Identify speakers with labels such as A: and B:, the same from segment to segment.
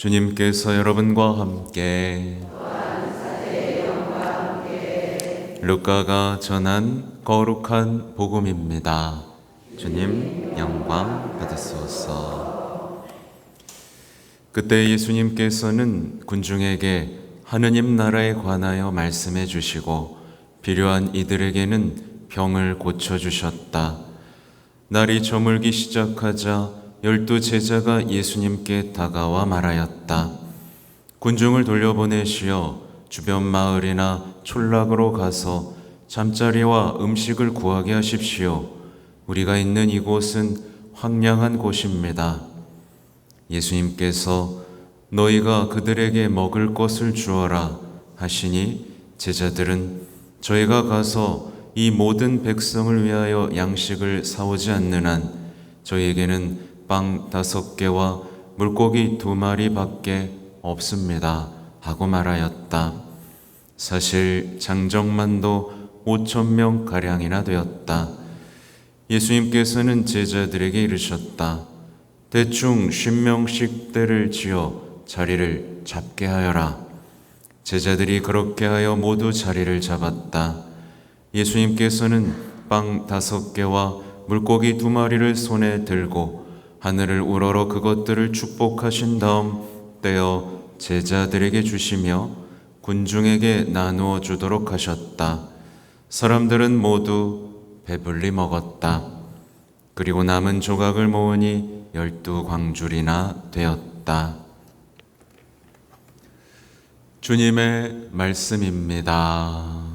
A: 주님께서 여러분과 함께 루카가 전한 거룩한 복음입니다. 주님 영광 받으소서. 그때 예수님께서는 군중에게 하느님 나라에 관하여 말씀해 주시고 필요한 이들에게는 병을 고쳐주셨다. 날이 저물기 시작하자 12 제자가 예수님께 다가와 말하였다. 군중을 돌려보내시어 주변 마을이나 촌락으로 가서 잠자리와 음식을 구하게 하십시오. 우리가 있는 이곳은 황량한 곳입니다. 예수님께서 너희가 그들에게 먹을 것을 주어라 하시니 제자들은 저희가 가서 이 모든 백성을 위하여 양식을 사오지 않는 한 저희에게는 빵 5개와 물고기 2마리 밖에 없습니다 하고 말하였다. 사실 장정만도 5,000명가량이나 되었다. 예수님께서는 제자들에게 이르셨다. 대충 50명씩 떼를 지어 자리를 잡게 하여라. 제자들이 그렇게 하여 모두 자리를 잡았다. 예수님께서는 빵 5개와 물고기 2마리를 손에 들고 하늘을 우러러 그것들을 축복하신 다음 떼어 제자들에게 주시며 군중에게 나누어 주도록 하셨다. 사람들은 모두 배불리 먹었다. 그리고 남은 조각을 모으니 12광줄이나 되었다. 주님의 말씀입니다.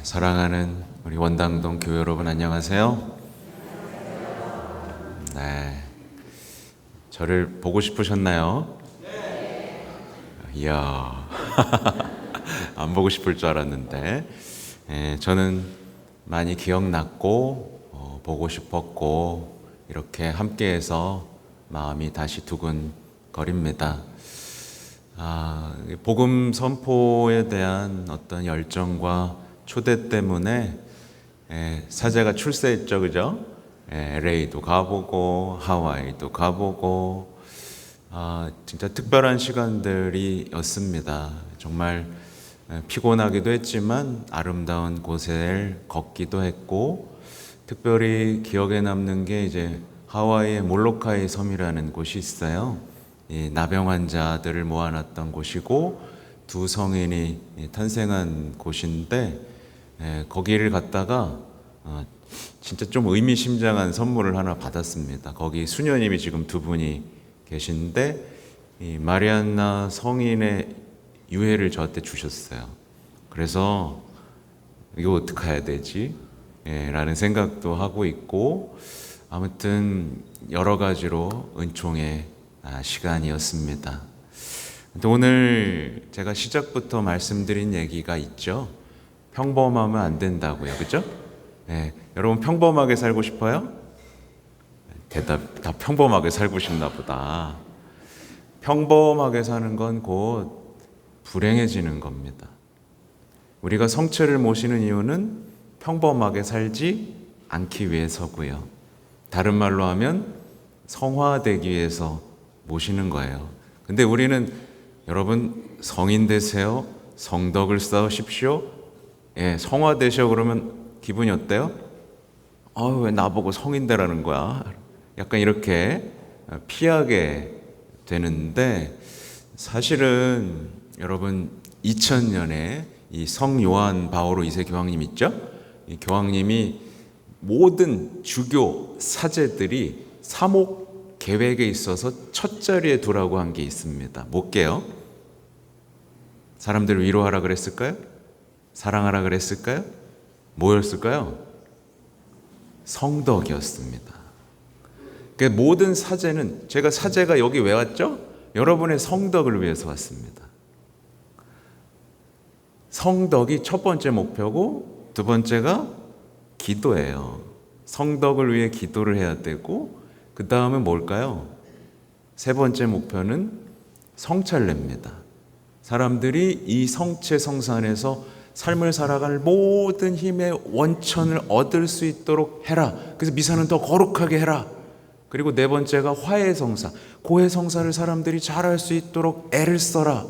A: 사랑하는 우리 원당동 교회 여러분 안녕하세요. 네, 저를 보고 싶으셨나요? 네. 이야, 안 보고 싶을 줄 알았는데 저는 많이 기억났고 보고 싶었고 이렇게 함께해서 마음이 다시 두근거립니다. 복음 선포에 대한 어떤 열정과 초대 때문에 사제가 출세했죠, 그죠? LA도 가보고 하와이도 가보고 진짜 특별한 시간들이었습니다. 정말 피곤하기도 했지만 아름다운 곳을 걷기도 했고 특별히 기억에 남는 게 이제 하와이의 몰로카이 섬이라는 곳이 있어요. 이 나병 환자들을 모아놨던 곳이고 2 성인이 탄생한 곳인데 거기를 갔다가 진짜 좀 의미심장한 선물을 하나 받았습니다. 거기 수녀님이 지금 2분이 계신데 이 마리안나 성인의 유해를 저한테 주셨어요. 그래서 이거 어떻게 해야 되지? 라는 생각도 하고 있고 아무튼 여러 가지로 은총의 시간이었습니다. 오늘 제가 시작부터 말씀드린 얘기가 있죠. 평범하면 안 된다고요. 그죠? 여러분 평범하게 살고 싶어요? 대답 다 평범하게 살고 싶나 보다. 평범하게 사는 건 곧 불행해지는 겁니다. 우리가 성체를 모시는 이유는 평범하게 살지 않기 위해서고요. 다른 말로 하면 성화되기 위해서 모시는 거예요. 근데 우리는 여러분 성인 되세요. 성덕을 쌓으십시오. 성화되셔 그러면 기분이 어때요? 왜 나보고 성인 되라는 거야? 약간 이렇게 피하게 되는데 사실은 여러분 2000년에 이 성 요한 바오로 2세 교황님 있죠? 이 교황님이 모든 주교 사제들이 사목 계획에 있어서 첫 자리에 두라고 한 게 있습니다. 뭘게요? 사람들을 위로하라 그랬을까요? 사랑하라 그랬을까요? 뭐였을까요? 성덕이었습니다. 그러니까 모든 사제는 제가 사제가 여기 왜 왔죠? 여러분의 성덕을 위해서 왔습니다. 성덕이 첫 번째 목표고 2번째가 기도예요. 성덕을 위해 기도를 해야 되고 그 다음은 뭘까요? 3번째 목표는 성찰례입니다. 사람들이 이 성체 성사 안에서 삶을 살아갈 모든 힘의 원천을 얻을 수 있도록 해라. 그래서 미사는 더 거룩하게 해라. 그리고 네 번째가 화해 성사, 고해 성사를 사람들이 잘할 수 있도록 애를 써라.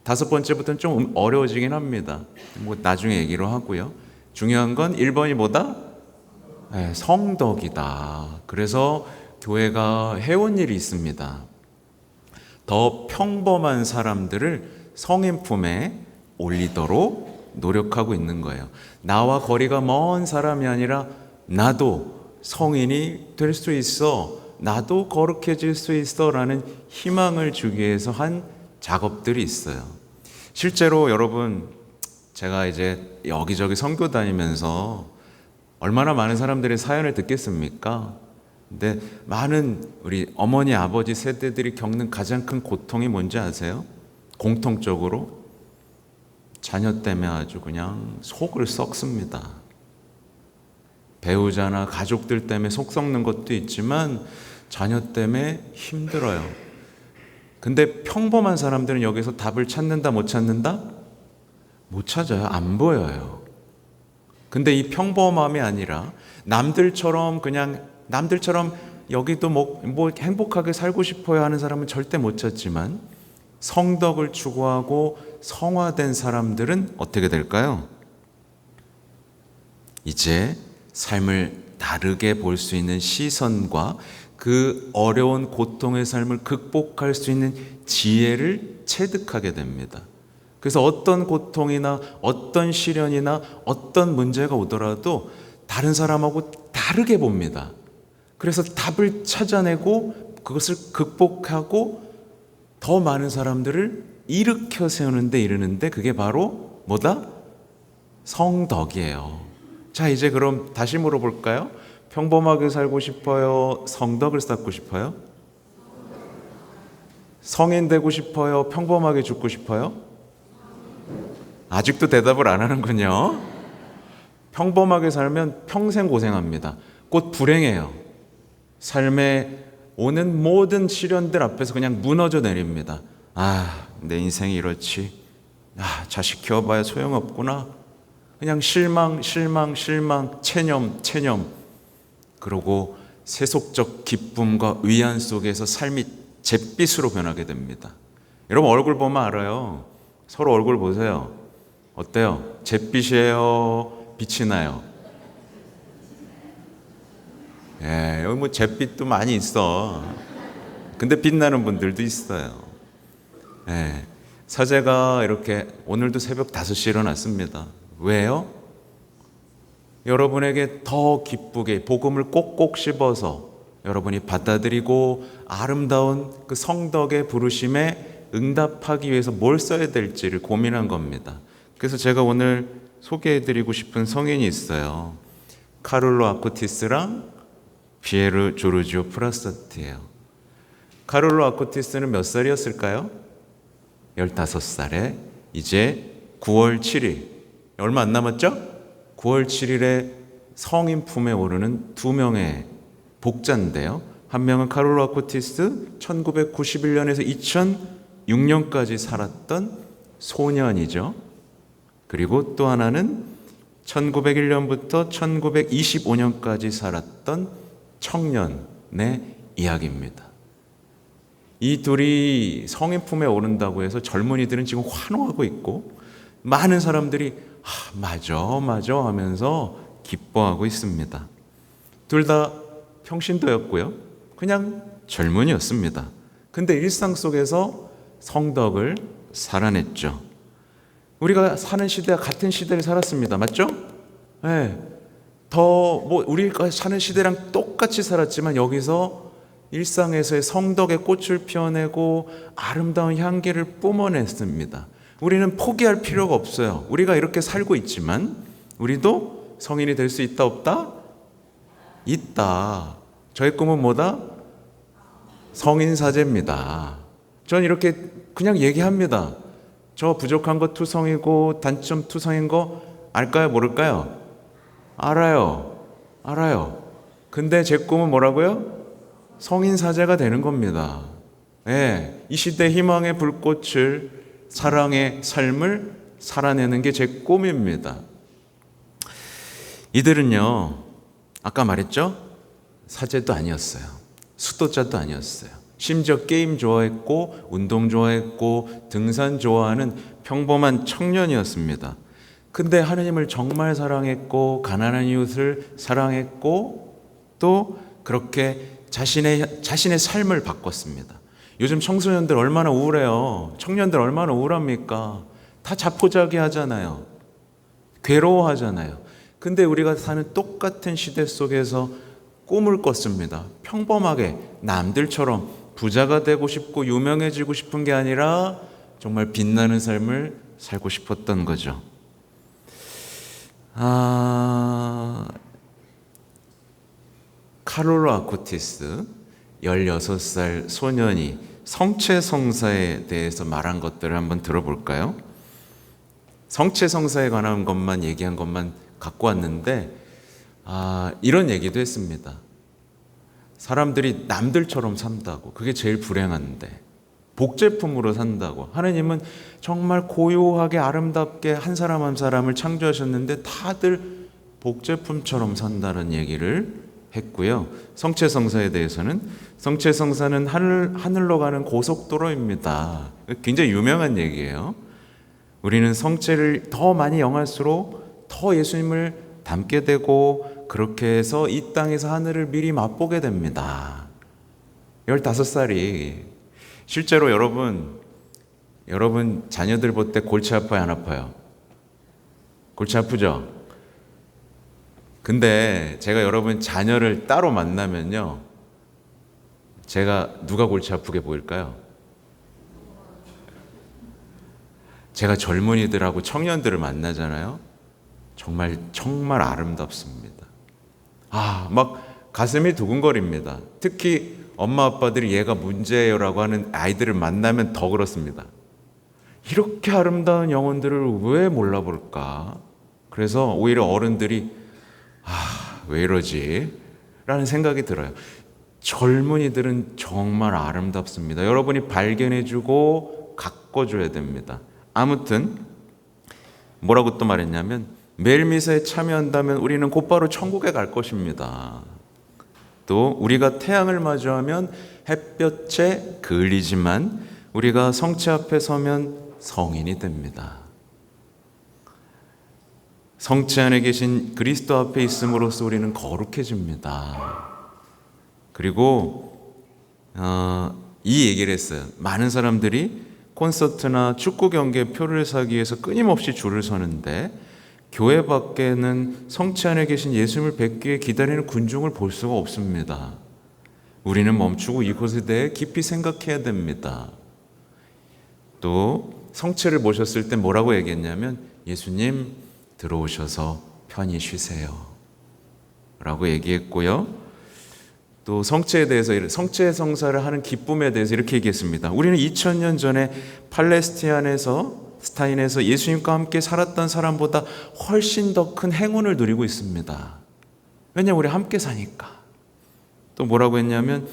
A: 다섯 번째부터는 좀 어려워지긴 합니다. 뭐 나중에 얘기로 하고요. 중요한 건 1번이 뭐다? 성덕이다. 그래서 교회가 해온 일이 있습니다. 더 평범한 사람들을 성인 품에 올리도록 노력하고 있는 거예요. 나와 거리가 먼 사람이 아니라 나도 성인이 될 수 있어, 나도 거룩해질 수 있어 라는 희망을 주기 위해서 한 작업들이 있어요. 실제로 여러분, 제가 이제 여기저기 선교 다니면서 얼마나 많은 사람들의 사연을 듣겠습니까? 근데 많은 우리 어머니 아버지 세대들이 겪는 가장 큰 고통이 뭔지 아세요? 공통적으로 자녀 때문에 아주 그냥 속을 썩습니다. 배우자나 가족들 때문에 속 썩는 것도 있지만 자녀 때문에 힘들어요. 근데 평범한 사람들은 여기서 답을 찾는다 못 찾는다? 못 찾아요. 안 보여요. 근데 이 평범함이 아니라 남들처럼 여기도 뭐 행복하게 살고 싶어야 하는 사람은 절대 못 찾지만 성덕을 추구하고 성화된 사람들은 어떻게 될까요? 이제 삶을 다르게 볼 수 있는 시선과 그 어려운 고통의 삶을 극복할 수 있는 지혜를 체득하게 됩니다. 그래서 어떤 고통이나 어떤 시련이나 어떤 문제가 오더라도 다른 사람하고 다르게 봅니다. 그래서 답을 찾아내고 그것을 극복하고 더 많은 사람들을 일으켜 세우는데 이르는데 그게 바로 뭐다? 성덕이에요. 자, 이제 그럼 다시 물어볼까요? 평범하게 살고 싶어요? 성덕을 쌓고 싶어요? 성인 되고 싶어요? 평범하게 죽고 싶어요? 아직도 대답을 안 하는군요. 평범하게 살면 평생 고생합니다. 곧 불행해요. 삶에 오는 모든 시련들 앞에서 그냥 무너져 내립니다. 내 인생이 이렇지. 자식 키워봐야 소용없구나. 그냥 실망, 체념. 그러고 세속적 기쁨과 위안 속에서 삶이 잿빛으로 변하게 됩니다. 여러분 얼굴 보면 알아요. 서로 얼굴 보세요. 어때요? 잿빛이에요? 빛이 나요? 여기 뭐 잿빛도 많이 있어. 근데 빛나는 분들도 있어요. 사제가 이렇게 오늘도 새벽 5시에 일어났습니다. 왜요? 여러분에게 더 기쁘게 복음을 꼭꼭 씹어서 여러분이 받아들이고 아름다운 그 성덕의 부르심에 응답하기 위해서 뭘 써야 될지를 고민한 겁니다. 그래서 제가 오늘 소개해드리고 싶은 성인이 있어요. 카를로 아쿠티스랑 피에르 조르지오 프라사티예요. 카를로 아쿠티스는 몇 살이었을까요? 15살에 이제 9월 7일, 얼마 안 남았죠? 9월 7일에 성인 품에 오르는 두 명의 복자인데요. 한 명은 카를로 아쿠티스, 1991년에서 2006년까지 살았던 소년이죠. 그리고 또 하나는 1901년부터 1925년까지 살았던 청년의 이야기입니다. 이 둘이 성인 품에 오른다고 해서 젊은이들은 지금 환호하고 있고 많은 사람들이 맞아 하면서 기뻐하고 있습니다. 둘 다 평신도였고요. 그냥 젊은이였습니다. 근데 일상 속에서 성덕을 살아냈죠. 우리가 사는 시대와 같은 시대를 살았습니다. 맞죠? 우리가 사는 시대랑 똑같이 살았지만 여기서 일상에서의 성덕의 꽃을 피워내고 아름다운 향기를 뿜어냈습니다. 우리는 포기할 필요가 없어요. 우리가 이렇게 살고 있지만 우리도 성인이 될 수 있다 없다? 있다. 저의 꿈은 뭐다? 성인사제입니다. 전 이렇게 그냥 얘기합니다. 저 부족한 거 투성이고 단점 투성인 거 알까요? 모를까요? 알아요. 근데 제 꿈은 뭐라고요? 성인사제가 되는 겁니다. 이 시대 희망의 불꽃을 사랑의 삶을 살아내는 게 제 꿈입니다. 이들은요, 아까 말했죠? 사제도 아니었어요. 수도자도 아니었어요. 심지어 게임 좋아했고 운동 좋아했고 등산 좋아하는 평범한 청년이었습니다. 근데 하느님을 정말 사랑했고 가난한 이웃을 사랑했고 또 그렇게 자신의 삶을 바꿨습니다. 요즘 청소년들 얼마나 우울해요. 청년들 얼마나 우울합니까? 다 자포자기 하잖아요. 괴로워하잖아요. 근데 우리가 사는 똑같은 시대 속에서 꿈을 꿨습니다. 평범하게 남들처럼 부자가 되고 싶고 유명해지고 싶은 게 아니라 정말 빛나는 삶을 살고 싶었던 거죠. 카롤로 아쿠티스 16살 소년이 성체성사에 대해서 말한 것들을 한번 들어볼까요? 성체성사에 관한 것만 얘기한 것만 갖고 왔는데 이런 얘기도 했습니다. 사람들이 남들처럼 산다고 그게 제일 불행한데 복제품으로 산다고. 하느님은 정말 고요하게 아름답게 한 사람 한 사람을 창조하셨는데 다들 복제품처럼 산다는 얘기를 했고요. 성체성사에 대해서는 성체성사는 하늘로 가는 고속도로입니다. 굉장히 유명한 얘기예요. 우리는 성체를 더 많이 영할수록 더 예수님을 닮게 되고 그렇게 해서 이 땅에서 하늘을 미리 맛보게 됩니다. 15살이 실제로 여러분 자녀들 볼 때 골치 아파요, 안 아파요? 골치 아프죠? 근데 제가 여러분 자녀를 따로 만나면요, 제가 누가 골치 아프게 보일까요? 제가 젊은이들하고 청년들을 만나잖아요. 정말 아름답습니다. 막 가슴이 두근거립니다. 특히 엄마 아빠들이 얘가 문제예요라고 하는 아이들을 만나면 더 그렇습니다. 이렇게 아름다운 영혼들을 왜 몰라볼까? 그래서 오히려 어른들이 왜 이러지? 라는 생각이 들어요. 젊은이들은 정말 아름답습니다. 여러분이 발견해주고 가꿔줘야 됩니다. 아무튼 뭐라고 또 말했냐면 매일 미사에 참여한다면 우리는 곧바로 천국에 갈 것입니다. 또 우리가 태양을 마주하면 햇볕에 그을리지만 우리가 성체 앞에 서면 성인이 됩니다. 성체 안에 계신 그리스도 앞에 있음으로써 우리는 거룩해집니다. 그리고 이 얘기를 했어요. 많은 사람들이 콘서트나 축구 경기에 표를 사기 위해서 끊임없이 줄을 서는데 교회 밖에는 성체 안에 계신 예수님을 뵙기 위해 기다리는 군중을 볼 수가 없습니다. 우리는 멈추고 이곳에 대해 깊이 생각해야 됩니다. 또 성체를 모셨을 때 뭐라고 얘기했냐면 예수님 들어오셔서 편히 쉬세요 라고 얘기했고요. 또 성체에 대해서 성체 성사를 하는 기쁨에 대해서 이렇게 얘기했습니다. 우리는 2000년 전에 팔레스타인에서 예수님과 함께 살았던 사람보다 훨씬 더 큰 행운을 누리고 있습니다. 왜냐하면 우리 함께 사니까. 또 뭐라고 했냐면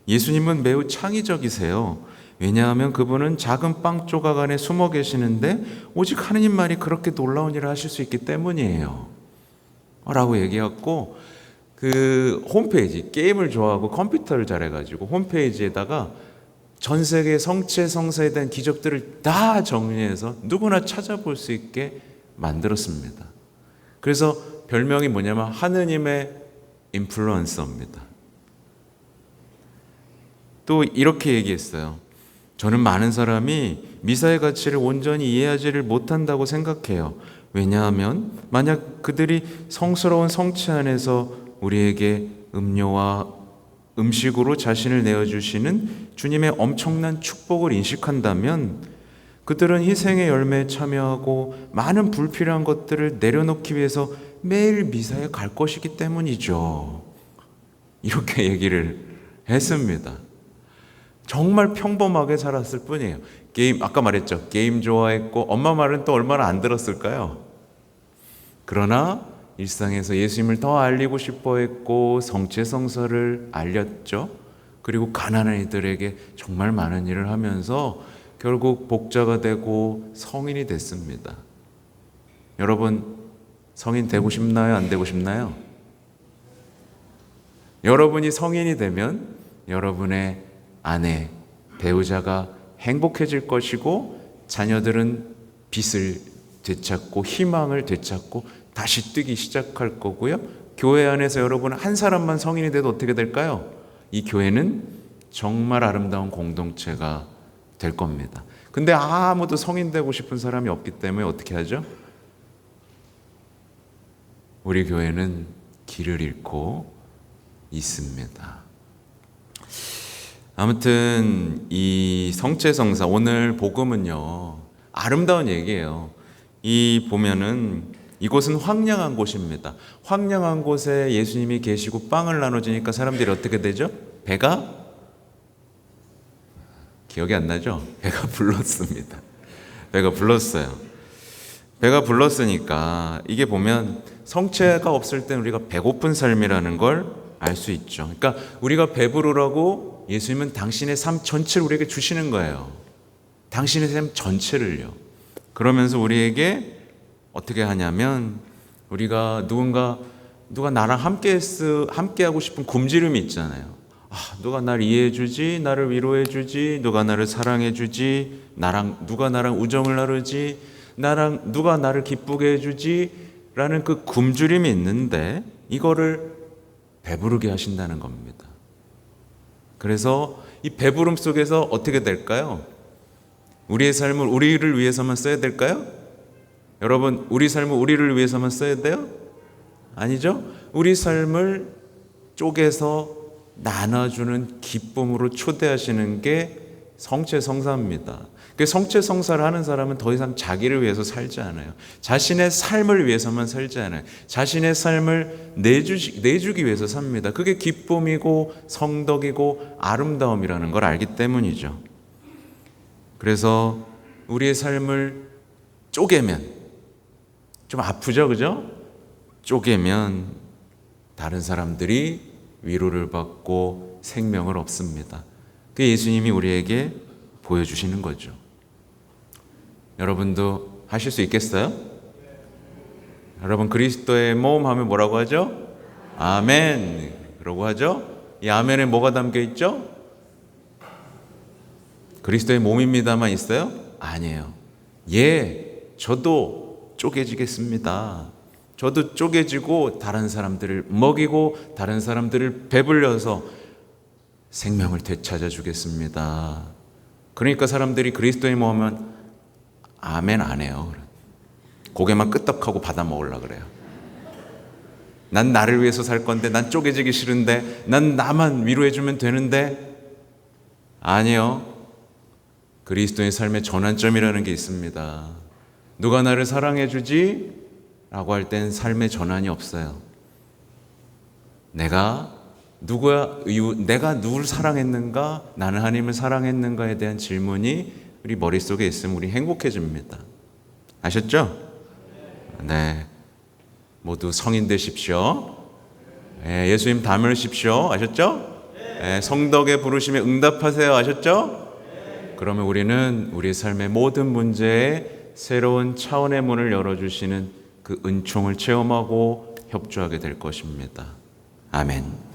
A: 예수님은 매우 창의적이세요. 왜냐하면 그분은 작은 빵 조각 안에 숨어 계시는데 오직 하느님만이 그렇게 놀라운 일을 하실 수 있기 때문이에요 라고 얘기했고, 그 홈페이지, 게임을 좋아하고 컴퓨터를 잘해가지고 홈페이지에다가 전 세계 성체 성사에 대한 기적들을 다 정리해서 누구나 찾아볼 수 있게 만들었습니다. 그래서 별명이 뭐냐면 하느님의 인플루언서입니다. 또 이렇게 얘기했어요. 저는 많은 사람이 미사의 가치를 온전히 이해하지를 못한다고 생각해요. 왜냐하면 만약 그들이 성스러운 성체 안에서 우리에게 음료와 음식으로 자신을 내어주시는 주님의 엄청난 축복을 인식한다면 그들은 희생의 열매에 참여하고 많은 불필요한 것들을 내려놓기 위해서 매일 미사에 갈 것이기 때문이죠. 이렇게 얘기를 했습니다. 정말 평범하게 살았을 뿐이에요. 아까 말했죠. 게임 좋아했고 엄마 말은 또 얼마나 안 들었을까요? 그러나 일상에서 예수님을 더 알리고 싶어 했고 성체성사를 알렸죠. 그리고 가난한 이들에게 정말 많은 일을 하면서 결국 복자가 되고 성인이 됐습니다. 여러분, 성인 되고 싶나요? 안 되고 싶나요? 여러분이 성인이 되면 여러분의 아내, 배우자가 행복해질 것이고 자녀들은 빛을 되찾고 희망을 되찾고 다시 뛰기 시작할 거고요. 교회 안에서 여러분 한 사람만 성인이 돼도 어떻게 될까요? 이 교회는 정말 아름다운 공동체가 될 겁니다. 근데 아무도 성인 되고 싶은 사람이 없기 때문에 어떻게 하죠? 우리 교회는 길을 잃고 있습니다. 아무튼 이 성체성사, 오늘 복음은요 아름다운 얘기예요. 이 보면은 이곳은 황량한 곳입니다. 황량한 곳에 예수님이 계시고 빵을 나눠주니까 사람들이 어떻게 되죠? 배가 기억이 안 나죠? 배가 불렀습니다. 배가 불렀어요. 배가 불렀으니까 이게 보면 성체가 없을 땐 우리가 배고픈 삶이라는 걸 알 수 있죠. 그러니까 우리가 배부르라고 예수님은 당신의 삶 전체를 우리에게 주시는 거예요. 당신의 삶 전체를요. 그러면서 우리에게 어떻게 하냐면 우리가 누가 나랑 함께 하고 싶은 굶주림이 있잖아요. 누가 나를 이해해 주지, 나를 위로해 주지, 누가 나를 사랑해 주지, 누가 나랑 우정을 나누지, 누가 나를 기쁘게 해 주지라는 그 굶주림이 있는데 이거를 배부르게 하신다는 겁니다. 그래서 이 배부름 속에서 어떻게 될까요? 우리의 삶을 우리를 위해서만 써야 될까요? 여러분, 우리 삶을 우리를 위해서만 써야 돼요? 아니죠? 우리 삶을 쪼개서 나눠주는 기쁨으로 초대하시는 게 성체성사입니다. 성체성사를 하는 사람은 더 이상 자기를 위해서 살지 않아요. 자신의 삶을 위해서만 살지 않아요. 자신의 삶을 내주기 위해서 삽니다. 그게 기쁨이고 성덕이고 아름다움이라는 걸 알기 때문이죠. 그래서 우리의 삶을 쪼개면 좀 아프죠, 그죠? 쪼개면 다른 사람들이 위로를 받고 생명을 얻습니다. 그게 예수님이 우리에게 보여주시는 거죠. 여러분도 하실 수 있겠어요? 여러분, 그리스도의 몸 하면 뭐라고 하죠? 아멘 라고 하죠? 이 아멘에 뭐가 담겨 있죠? 그리스도의 몸입니다만 있어요? 아니에요. 저도 쪼개지겠습니다. 저도 쪼개지고 다른 사람들을 먹이고 다른 사람들을 배불려서 생명을 되찾아 주겠습니다. 그러니까 사람들이 그리스도의 몸 하면 아멘 안 해요. 고개만 끄덕하고 받아 먹으려고 그래요. 난 나를 위해서 살 건데, 난 쪼개지기 싫은데, 난 나만 위로해 주면 되는데. 아니요. 그리스도의 삶의 전환점이라는 게 있습니다. 누가 나를 사랑해 주지? 라고 할 땐 삶의 전환이 없어요. 내가 누구를 사랑했는가? 나는 하나님을 사랑했는가에 대한 질문이 우리 머릿속에 있으면 우리 행복해집니다. 아셨죠? 네. 모두 성인 되십시오. 예수님 닮으십시오. 아셨죠? 성덕의 부르심에 응답하세요. 아셨죠? 그러면 우리는 우리 삶의 모든 문제에 새로운 차원의 문을 열어주시는 그 은총을 체험하고 협조하게 될 것입니다. 아멘.